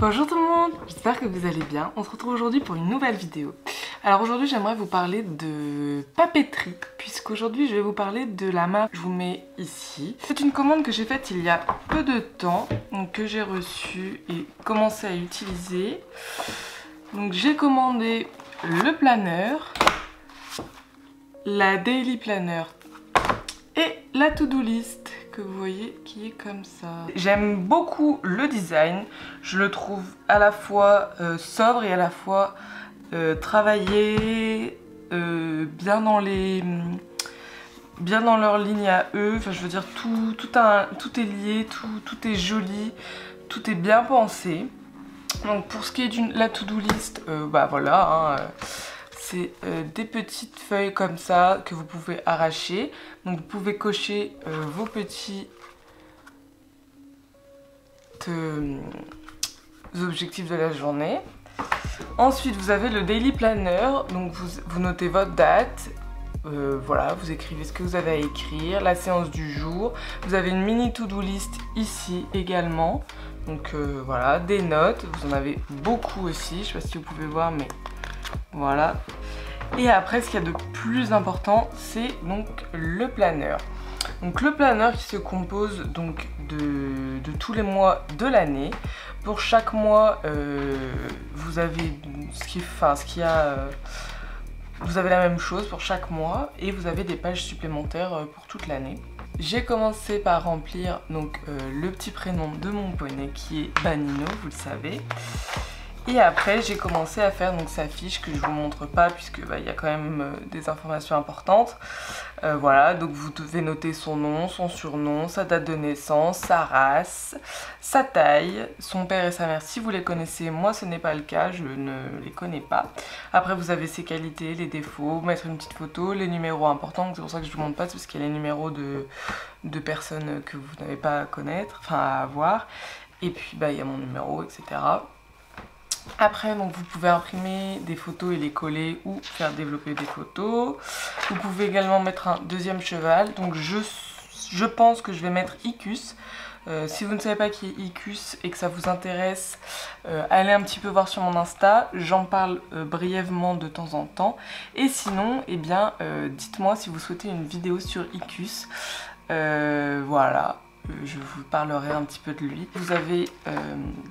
Bonjour tout le monde, j'espère que vous allez bien. On se retrouve aujourd'hui pour une nouvelle vidéo. Alors aujourd'hui j'aimerais vous parler de papeterie, puisqu'aujourd'hui je vais vous parler de la marque que je vous mets ici. C'est une commande que j'ai faite il y a peu de temps, donc que j'ai reçue et commencé à utiliser. Donc j'ai commandé le planeur, la daily planner et la to-do list que vous voyez qui est comme ça. J'aime beaucoup le design, je le trouve à la fois sobre et à la fois travaillé, bien dans leur ligne à eux. Enfin je veux dire tout est lié, tout est joli, tout est bien pensé. Donc pour ce qui est de la to-do list, bah voilà, c'est des petites feuilles comme ça que vous pouvez arracher. Donc vous pouvez cocher vos petits objectifs de la journée. Ensuite vous avez le daily planner, donc vous notez votre date. Voilà, vous écrivez ce que vous avez à écrire, la séance du jour. Vous avez une mini to-do list ici également. Donc voilà, des notes, vous en avez beaucoup aussi, je sais pas si vous pouvez voir mais voilà. Et après ce qu'il y a de plus important, c'est donc le planeur. Donc le planeur qui se compose donc de tous les mois de l'année. Pour chaque mois, vous avez vous avez la même chose pour chaque mois et vous avez des pages supplémentaires pour toute l'année. J'ai commencé par remplir donc le petit prénom de mon poney qui est Banino, vous le savez. Et après j'ai commencé à faire donc sa fiche que je vous montre pas puisque y a quand même des informations importantes. Voilà, donc vous devez noter son nom, son surnom, sa date de naissance, sa race, sa taille, son père et sa mère si vous les connaissez. Moi ce n'est pas le cas, je ne les connais pas. Après vous avez ses qualités, les défauts, mettre une petite photo, les numéros importants, c'est pour ça que je vous montre pas, parce qu'il y a les numéros de personnes que vous n'avez pas à connaître, enfin à avoir. Et puis il y a mon numéro, etc. Après, donc, vous pouvez imprimer des photos et les coller ou faire développer des photos. Vous pouvez également mettre un deuxième cheval. Donc je pense que je vais mettre Icus. Si vous ne savez pas qui est Icus et que ça vous intéresse, allez un petit peu voir sur mon Insta. J'en parle brièvement de temps en temps. Et sinon, eh bien, dites-moi si vous souhaitez une vidéo sur Icus. Voilà. Je vous parlerai un petit peu de lui. Vous avez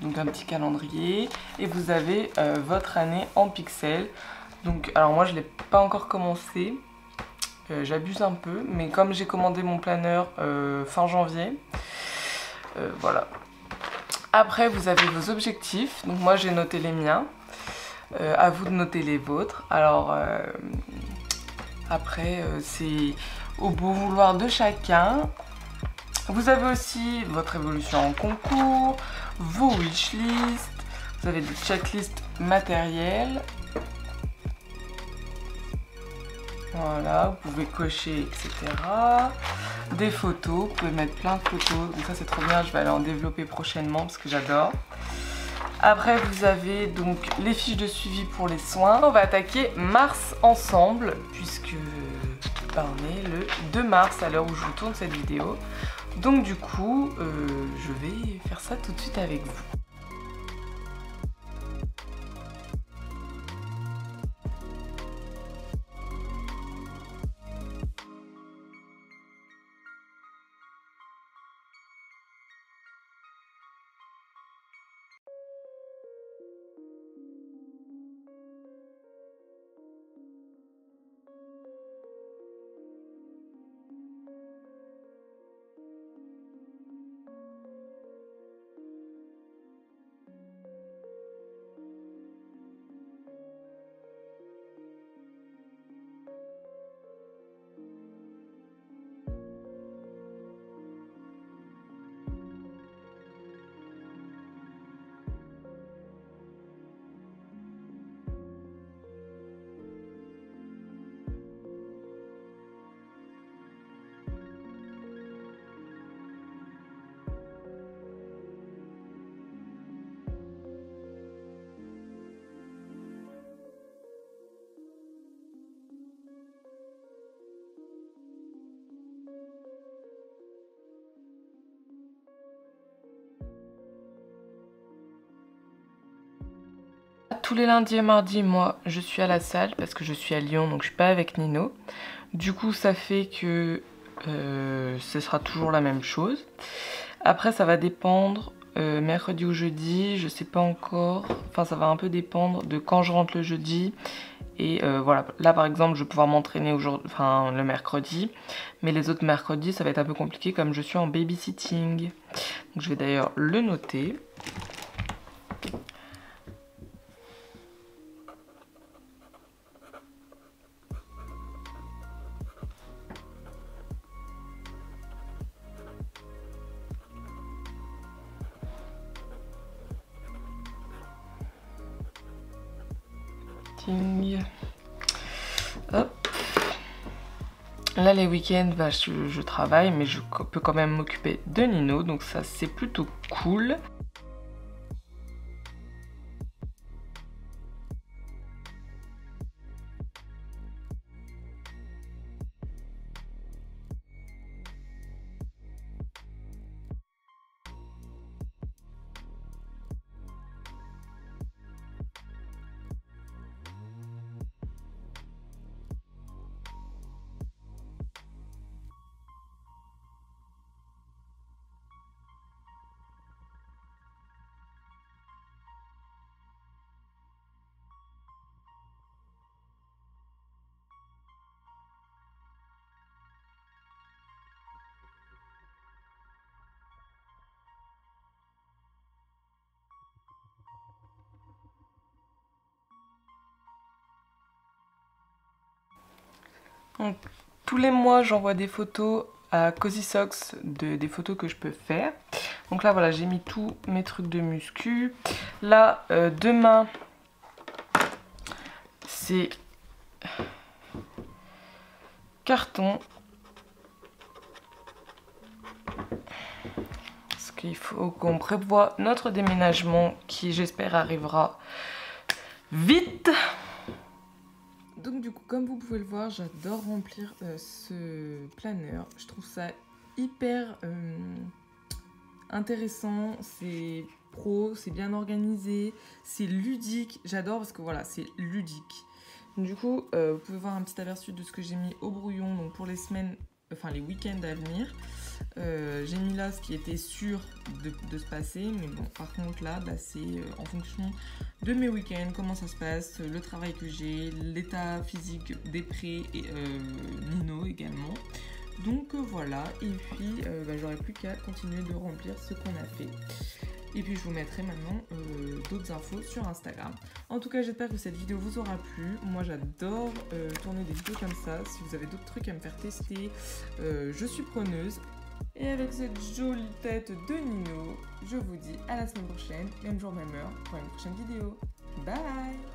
donc un petit calendrier et vous avez votre année en pixels. Donc, alors moi je ne l'ai pas encore commencé, j'abuse un peu, mais comme j'ai commandé mon planeur fin janvier, voilà. Après vous avez vos objectifs, donc moi j'ai noté les miens, à vous de noter les vôtres. Alors après c'est au beau vouloir de chacun. Vous avez aussi votre évolution en concours, vos wishlists, vous avez des checklists matérielles. Voilà, vous pouvez cocher, etc. Des photos, vous pouvez mettre plein de photos, donc ça c'est trop bien, je vais aller en développer prochainement parce que j'adore. Après vous avez donc les fiches de suivi pour les soins. On va attaquer mars ensemble puisque on est le 2 mars à l'heure où je vous tourne cette vidéo. Donc du coup, je vais faire ça tout de suite avec vous. tous les lundis et mardis, moi, je suis à la salle parce que je suis à Lyon, donc je suis pas avec Nino. Du coup, ça fait que ce sera toujours la même chose. Après, ça va dépendre, mercredi ou jeudi, je sais pas encore. Enfin, ça va un peu dépendre de quand je rentre le jeudi. Et voilà, là par exemple, je vais pouvoir m'entraîner enfin, le mercredi. Mais les autres mercredis, ça va être un peu compliqué comme je suis en babysitting. Donc je vais d'ailleurs le noter. Hop. Là les week-ends bah, je travaille mais je peux quand même m'occuper de Nino, donc ça c'est plutôt cool. Donc, tous les mois, j'envoie des photos à Cozy Socks des photos que je peux faire. Donc là, voilà, j'ai mis tous mes trucs de muscu. Là, demain, c'est carton. Parce qu'il faut qu'on prévoie notre déménagement qui, j'espère, arrivera vite. Donc du coup, comme vous pouvez le voir, j'adore remplir ce planeur. Je trouve ça hyper intéressant, c'est pro, c'est bien organisé, c'est ludique. J'adore parce que voilà, c'est ludique. Du coup, vous pouvez voir un petit aperçu de ce que j'ai mis au brouillon donc pour les semaines, enfin les week-ends à venir. J'ai mis là ce qui était sûr de se passer, mais bon, par contre là, bah, c'est en fonction de mes week-ends, comment ça se passe, le travail que j'ai, l'état physique des prés et Nino également. Donc voilà, et puis bah, j'aurai plus qu'à continuer de remplir ce qu'on a fait. Et puis je vous mettrai maintenant d'autres infos sur Instagram. En tout cas, j'espère que cette vidéo vous aura plu. Moi, j'adore tourner des vidéos comme ça. Si vous avez d'autres trucs à me faire tester, je suis preneuse. Et avec cette jolie tête de Nino, je vous dis à la semaine prochaine, même jour, même heure, pour une prochaine vidéo. Bye!